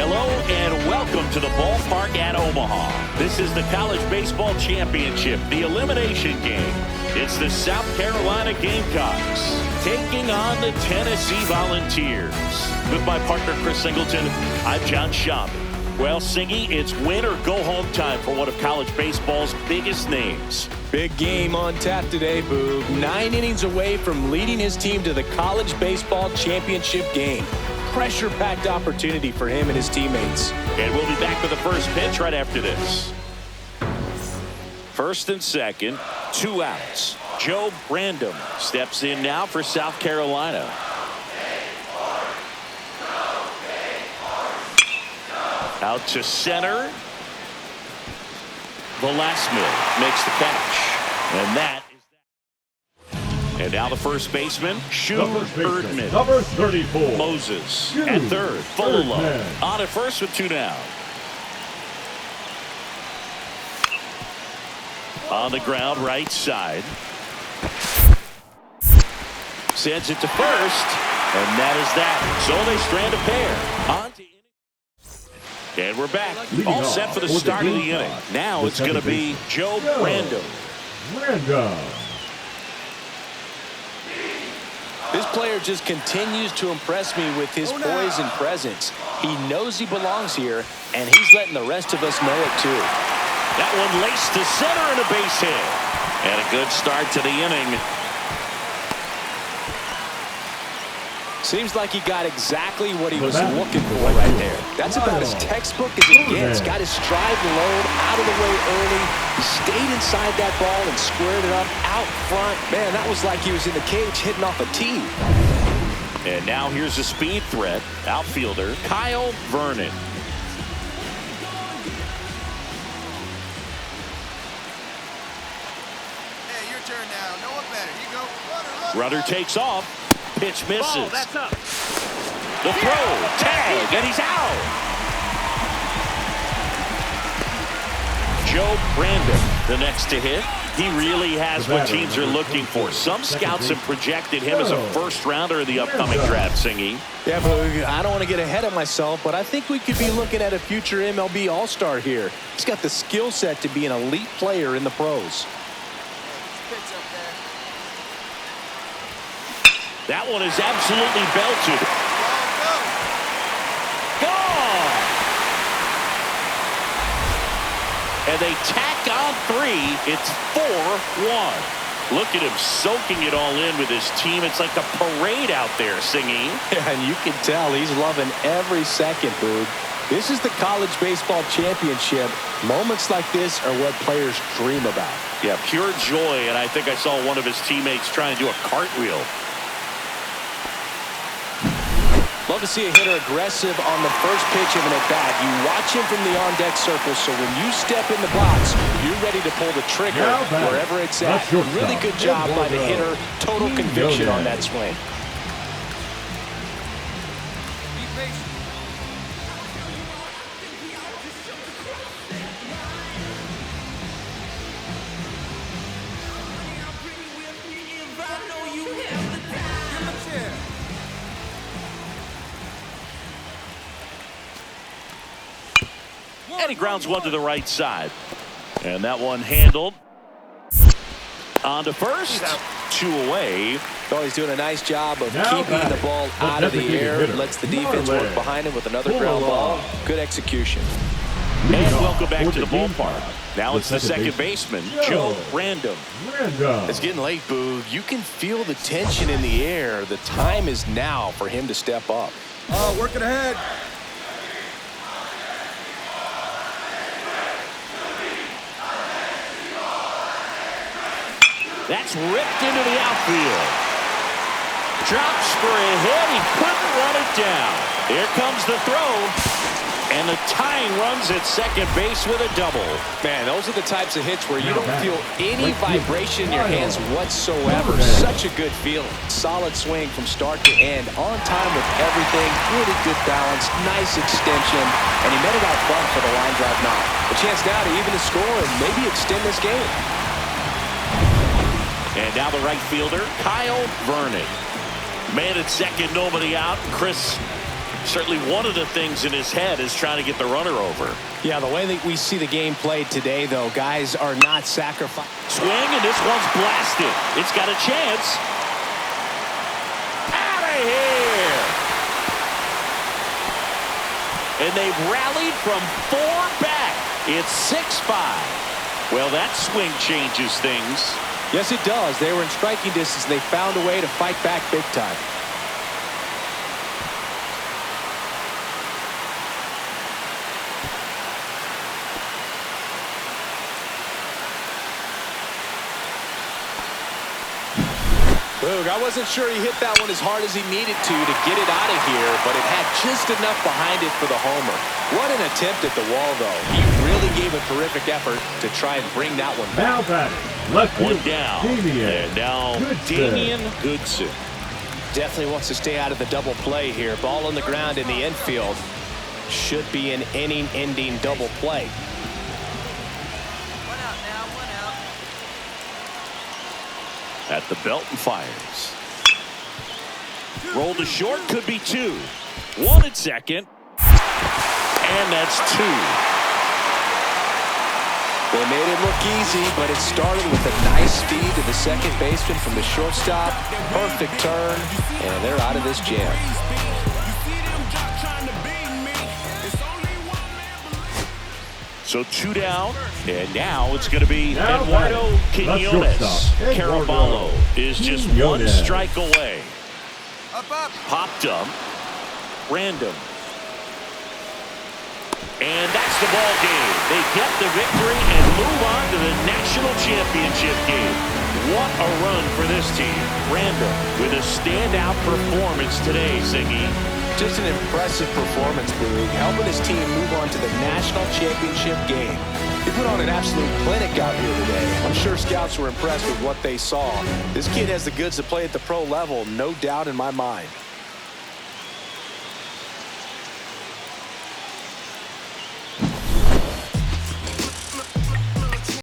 Hello and welcome to the ballpark at Omaha. This is the College Baseball Championship, the elimination game. It's the South Carolina Gamecocks taking on the Tennessee Volunteers. With my partner, Chris Singleton, I'm John Schaub. Well, Singy, it's win or go home time for one of college baseball's biggest names. Big game on tap today, Boog. 9 innings away from leading his team to the College Baseball Championship game. Pressure-packed opportunity for him and his teammates. And we'll be back with the first pitch right after this. First and second, 2 outs. Joe Brandom steps in now for South Carolina. Out to center. Velasquez makes the catch. And that is that. And now the first baseman, Shu Erdman. Number 34. Moses at third. Fulolo on at first with 2 down. On the ground, right side. Sends it to first. And that is that. So they strand a pair. On to and we're back. All set for the start of the inning. Now it's going to be Joe Brandom. This player just continues to impress me with his poise and presence. He knows he belongs here, and he's letting the rest of us know it too. That one laced to center and a base hit. And a good start to the inning. Seems like he got exactly what he was looking for right there. That's about as textbook as it gets. Got his stride low, out of the way early. He stayed inside that ball and squared it up out front. Man, that was like he was in the cage hitting off a tee. And now here's a speed threat. Outfielder Kyle Vernon. Hey, your turn now. No one better. You go. Runner takes off. Pitch misses. Oh, that's up. The throw, tag, and he's out. Joe Brandom, the next to hit. He really has what teams are looking for. Some scouts have projected him as a first-rounder in the upcoming draft, Singy. Yeah, but I don't want to get ahead of myself, but I think we could be looking at a future MLB All-Star here. He's got the skill set to be an elite player in the pros. That one is absolutely belted. Gone! And they tack on 3. It's 4-1. Look at him soaking it all in with his team. It's like a parade out there, Singy. Yeah, and you can tell he's loving every second, Boog. This is the College Baseball Championship. Moments like this are what players dream about. Yeah, pure joy, and I think I saw one of his teammates trying to do a cartwheel. Love to see a hitter aggressive on the first pitch of an at-bat. You watch him from the on-deck circle, so when you step in the box, you're ready to pull the trigger wherever it's at. Really good job by the hitter. Total conviction on that swing. And he grounds one to the right side. And that one handled. On to first. 2 away. Oh, he's doing a nice job of keeping the ball out of the air. Lets the defense work behind him with another ground ball. Good execution. And welcome back to the ballpark. Now it's the second baseman, Joe Brandom. It's getting late, Boog. You can feel the tension in the air. The time is now for him to step up. Working ahead. That's ripped into the outfield. Drops for a hit. He couldn't run it down. Here comes the throw. And the tying runs at second base with a double. Man, those are the types of hits where you don't feel any vibration in your hands whatsoever. Such a good feeling. Solid swing from start to end. On time with everything. Really good balance. Nice extension. And he met it out front for the line drive knock. A chance now to even the score and maybe extend this game. And now the right fielder, Kyle Vernon. Man at second, nobody out. Chris Certainly one of the things in his head is trying to get the runner over. Yeah, the way that we see the game played today, though, guys are not sacrificing. Swing, and this one's blasted. It's got a chance. Out of here. And they've rallied from 4 back. It's 6-5. Well, that swing changes things. Yes, it does. They were in striking distance, and they found a way to fight back big time. Boog, I wasn't sure he hit that one as hard as he needed to get it out of here, but it had just enough behind it for the homer. What an attempt at the wall, though. He really gave a terrific effort to try and bring that one back. Now batting, left One field, down. Damian And now Damian Goodson. Definitely wants to stay out of the double play here. Ball on the ground in the infield. Should be an inning-ending double play. One out now, one out. At the belt and fires. Roll to short, could be 2. 1 at second. And that's 2. They made it look easy, but it started with a nice feed to the second baseman from the shortstop. Perfect turn, and they're out of this jam. So 2 down, and now it's going to be Now Eduardo batting, left Quiñones. shortstop, Eduardo Caraballo is just 1 Quiñones. strike away. Up, up. Popped up. Random. And that's the ball game. They get the victory and move on to the national championship game. What a run for this team. Random with a standout performance today, Zingy. Just an impressive performance, Boog, helping his team move on to the national championship game. He put on an absolute clinic out here today. I'm sure scouts were impressed with what they saw. This kid has the goods to play at the pro level, no doubt in my mind.